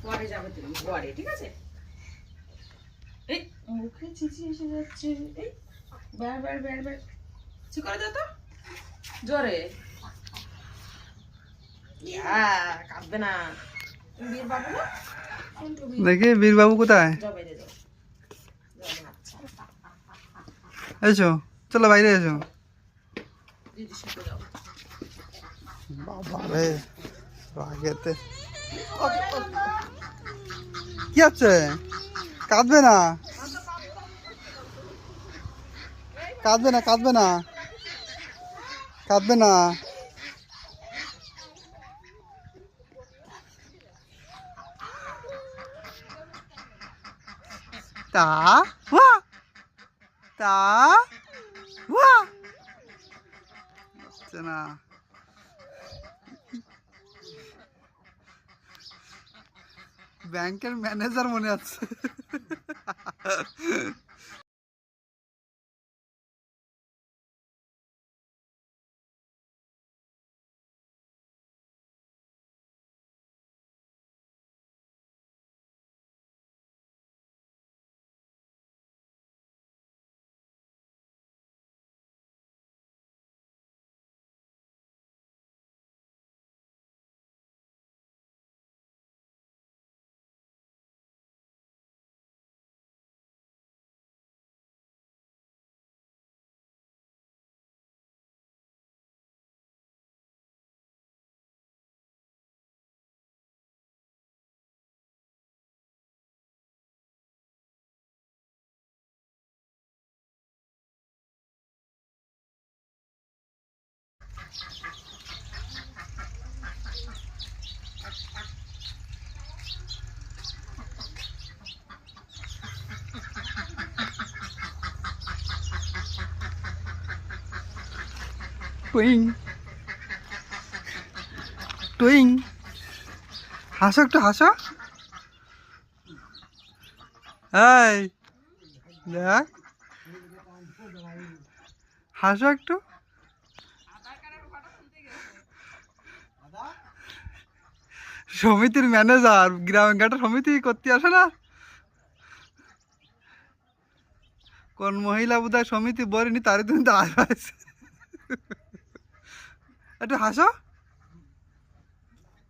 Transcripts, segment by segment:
পরে যাবে তুমি পরে, ঠিক আছে? এই মুখে চিচি এসে যাচ্ছে, এই বার বার বার বার ঠিক করে দাও তো জোরে। কাঁদবে না। তুমি বীর বাবু না? দেখি বীরবাবু কোথায়? যাও বাইরে যাও। এসো, চলো বাইরে এসো। দিদির সাথে যাও। বাবা রে, রাগেতে কি আছে? কাঁদবে না, কাঁদবে না, কাঁদবে না, কাঁদবে না। তা ওয়া, তা ওয়া হচ্ছে না। ব্যাংকের ম্যানেজার মনে আছে। টুইং টুইং, হাসো একটু, হাসো। এই দেখ, হাসো একটু। সমিতির ম্যানেজার, গ্রাম ঘাটা সমিতি করতে আসে না? কোন মহিলা বোধহয় সমিতি বলেনি, তারে তুমি তো আসে। একটু হাসো।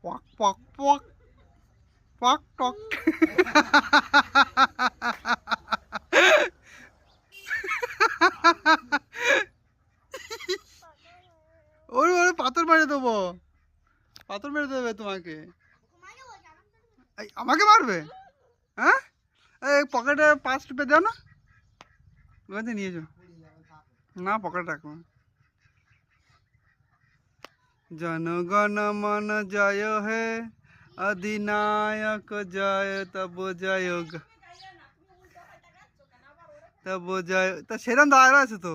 পক পক পক পক টক। ওরে ওরে, পাথর মেরে দেবো, পাথর মেরে দেবে তোমাকে। এই আমাকে মারবে? হ্যাঁ, এই পকেটে 5 রুপে দাও না, ওখানে নিয়ে যাও। না, পকেটে রাখো। জনগণ মন জয় হে, অধিনায়ক জয়, তব জয়, তব জয়। তা সেরকম দাঁড়া আছে তো।